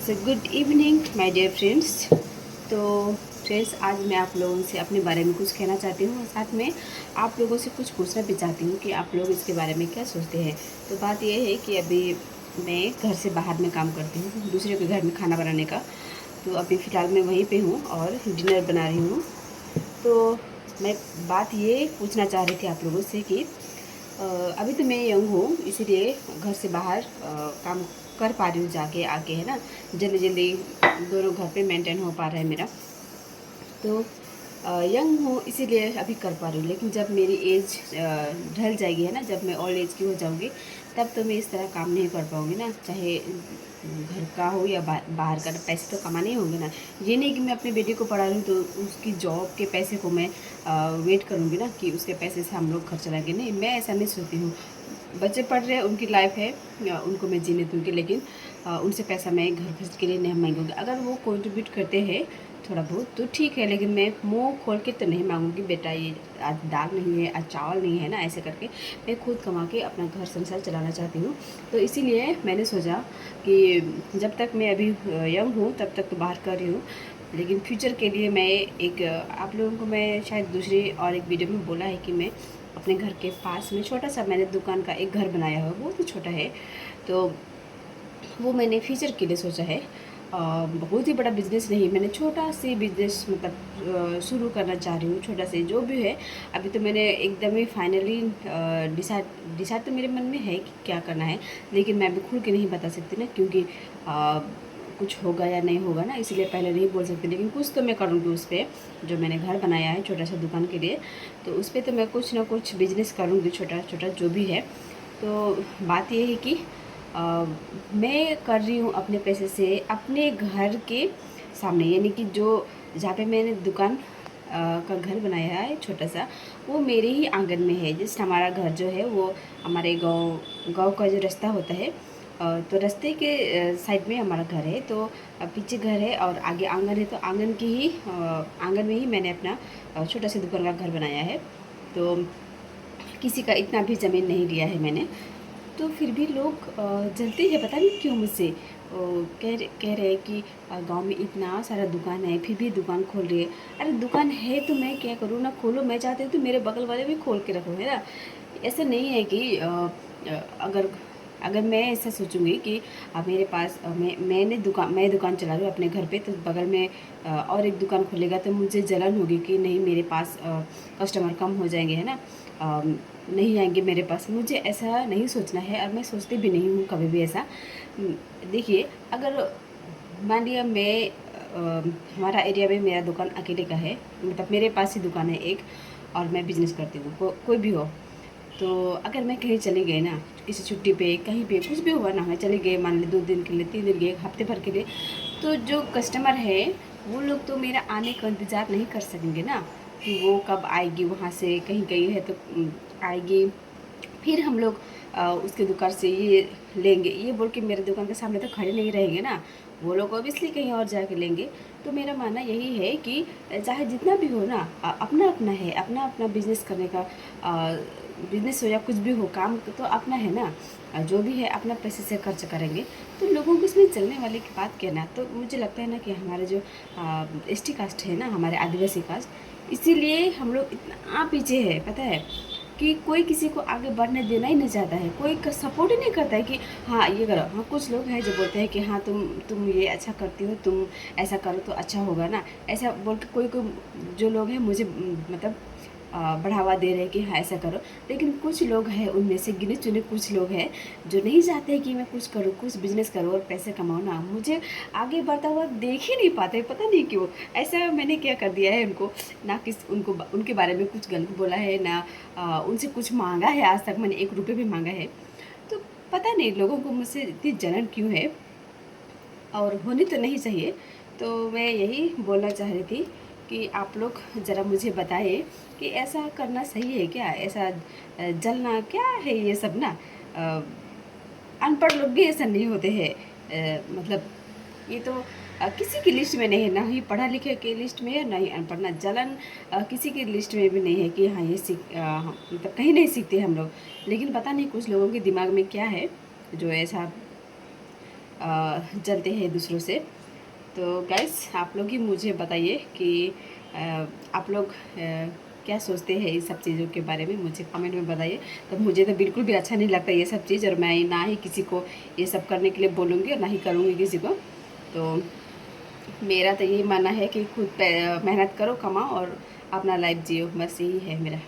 So good evening my dear friends. तो friends, आज मैं आप लोगों से अपने बारे में कुछ कहना चाहती हूँ और साथ में आप लोगों से कुछ पूछना भी चाहती हूँ कि आप लोग इसके बारे में क्या सोचते हैं। तो बात यह है कि अभी मैं घर से बाहर में काम करती हूँ, दूसरे के घर में खाना बनाने का। तो अभी फ़िलहाल मैं वहीं पे हूँ और डिनर बना रही हूँ। तो मैं बात ये पूछना चाह रही थी आप लोगों से कि अभी तो मैं यंग हूँ, इसीलिए घर से बाहर काम कर पा रही हूँ जाके आके, है ना। जल्दी जल्दी दोनों घर पे मेंटेन हो पा रहा है मेरा। तो यंग हूँ इसीलिए अभी कर पा रही हूँ, लेकिन जब मेरी एज ढल जाएगी, है ना, जब मैं ओल्ड एज की हो जाऊँगी, तब तो मैं इस तरह काम नहीं कर पाऊँगी ना। चाहे घर का हो या बाहर का, पैसे तो कमाने ही होंगे ना। ये नहीं कि मैं अपनी बेटी को पढ़ा रही हूँ तो उसकी जॉब के पैसे को मैं वेट करूँगी ना कि उसके पैसे से हम लोग खर्च चलाएंगे। नहीं, मैं ऐसा नहीं सोचती हूँ। बच्चे पढ़ रहे हैं, उनकी लाइफ है, उनको मैं जीने दूँगी, लेकिन उनसे पैसा मैं घर खर्च के लिए नहीं मांगूँगी। अगर वो कंट्रीब्यूट करते हैं थोड़ा बहुत तो ठीक है, लेकिन मैं मुंह खोल के तो नहीं मांगूंगी, बेटा ये आज दाल नहीं है, आज चावल नहीं है ना, ऐसे करके। मैं खुद कमा के अपना घर संसार चलाना चाहती हूँ। तो इसीलिए मैंने सोचा कि जब तक मैं अभी यंग हूँ तब तक तो बाहर कर रही हूँ, लेकिन फ्यूचर के लिए मैं एक आप लोगों को मैं शायद दूसरी और एक वीडियो में बोला है कि मैं अपने घर के पास में छोटा सा मैंने दुकान का एक घर बनाया हुआ, बहुत ही छोटा है। तो वो मैंने फ्यूचर के लिए सोचा है। बहुत ही बड़ा बिजनेस नहीं, मैंने छोटा सी बिजनेस मतलब शुरू करना चाह रही हूँ, छोटा से जो भी है। अभी तो मैंने एकदम ही फाइनली डिसाइड तो मेरे मन में है कि क्या करना है, लेकिन मैं अभी खुल के नहीं बता सकती ना, क्योंकि कुछ होगा या नहीं होगा ना, इसलिए पहले नहीं बोल सकती। लेकिन कुछ तो मैं करूँगी उस पर, जो मैंने घर बनाया है छोटा सा दुकान के लिए, तो उस पर तो मैं कुछ ना कुछ बिजनेस करूँगी, छोटा छोटा जो भी है। तो बात ये है कि मैं कर रही हूँ अपने पैसे से अपने घर के सामने, यानी कि जो जहाँ पे मैंने दुकान का घर बनाया है छोटा सा, वो मेरे ही आंगन में है। जस्ट हमारा घर जो है वो हमारे गांव गांव का जो रास्ता होता है, तो रास्ते के साइड में हमारा घर है। तो पीछे घर है और आगे आंगन है, तो आंगन की ही आंगन में ही मैंने अपना छोटा सा दुकान का घर बनाया है। तो किसी का इतना भी ज़मीन नहीं लिया है मैंने। तो फिर भी लोग जलते हैं, पता नहीं क्यों मुझसे। कह रहे हैं कि गांव में इतना सारा दुकान है फिर भी दुकान खोल रही है। अरे दुकान है तो मैं क्या करूँ ना, खोलो। मैं चाहती हूँ तो मेरे बगल वाले भी खोल के रखो, है ना। ऐसा नहीं है कि अगर अगर मैं ऐसा सोचूंगी कि मेरे पास मैं दुकान चला रही हूँ अपने घर पे, तो बगल में और एक दुकान खुलेगा तो मुझे जलन होगी कि नहीं, मेरे पास कस्टमर कम हो जाएंगे, है ना, नहीं आएंगे मेरे पास। मुझे ऐसा नहीं सोचना है और मैं सोचती भी नहीं हूँ कभी भी ऐसा। देखिए, अगर मान लिया मैं हमारा एरिया में मेरा दुकान अकेले का है, मतलब मेरे पास ही दुकान है एक, और मैं बिजनेस करती हूँ, कोई भी हो। तो अगर मैं कहीं चली गई ना, किसी छुट्टी पे कहीं पे कुछ भी हुआ ना, मैं चली गई मान ली 2 दिन के लिए, 3 दिन के, हफ्ते भर के लिए, तो जो कस्टमर है वो लोग तो मेरा आने का इंतज़ार नहीं कर सकेंगे ना कि वो कब आएगी, वहाँ से कहीं गई है तो आएगी, फिर हम लोग उसके दुकान से ये लेंगे, ये बोल के मेरे दुकान के सामने तो खड़े नहीं रहेंगे ना। वो लोग ऑब्वियसली कहीं और जाके लेंगे। तो मेरा मानना यही है कि चाहे जितना भी हो ना, अपना अपना है, अपना अपना बिजनेस करने का, बिजनेस हो या कुछ भी हो, काम तो अपना है ना। जो भी है अपना पैसे से खर्च करेंगे, तो लोगों को इसमें चलने वाली की बात कहना। तो मुझे लगता है ना कि हमारे जो एसटी कास्ट है ना, हमारे आदिवासी कास्ट, इसीलिए हम लोग इतना पीछे है, पता है, कि कोई किसी को आगे बढ़ने देना ही नहीं चाहता है, कोई सपोर्ट ही नहीं करता है कि हाँ ये करो। हाँ, कुछ लोग हैं जो बोलते हैं कि हाँ तुम ये अच्छा करती हो, तुम ऐसा करो तो अच्छा होगा ना, ऐसा बोल के कोई कोई जो लोग हैं मुझे मतलब बढ़ावा दे रहे हैं कि हाँ ऐसा करो। लेकिन कुछ लोग हैं, उनमें से गिने चुने कुछ लोग हैं जो नहीं चाहते हैं कि मैं कुछ करूँ, कुछ बिजनेस करूँ और पैसे कमाऊँ ना, मुझे आगे बढ़ता हुआ देख ही नहीं पाते, पता नहीं क्यों। ऐसा मैंने क्या कर दिया है उनको, ना किस उनको उनके बारे में कुछ गलत बोला है ना, उनसे कुछ मांगा है, आज तक मैंने 1 रुपये भी मांगा है। तो पता नहीं लोगों को मुझसे इतनी जलन क्यों है, और होनी तो नहीं चाहिए। तो मैं यही बोलना चाह रही थी कि आप लोग ज़रा मुझे बताइए कि ऐसा करना सही है क्या, ऐसा जलना क्या है ये सब ना। अनपढ़ लोग भी ऐसा नहीं होते हैं, मतलब ये तो किसी की लिस्ट में नहीं है, ना ही पढ़ा लिखे के लिस्ट में है, ना ही अनपढ़, ना जलन किसी की लिस्ट में भी नहीं है कि हाँ ये मतलब कहीं नहीं सीखते हम लोग। लेकिन पता नहीं कुछ लोगों के दिमाग में क्या है जो ऐसा जलते हैं दूसरों से। तो गाइस आप लोग ही मुझे बताइए कि आप लोग क्या सोचते हैं इस सब चीज़ों के बारे में, मुझे कमेंट में बताइए। तो मुझे तो बिल्कुल भी अच्छा नहीं लगता ये सब चीज़, और मैं ना ही किसी को ये सब करने के लिए बोलूँगी और ना ही करूँगी किसी को। तो मेरा तो यही मानना है कि खुद मेहनत करो, कमाओ और अपना लाइफ जियो, बस यही है मेरा।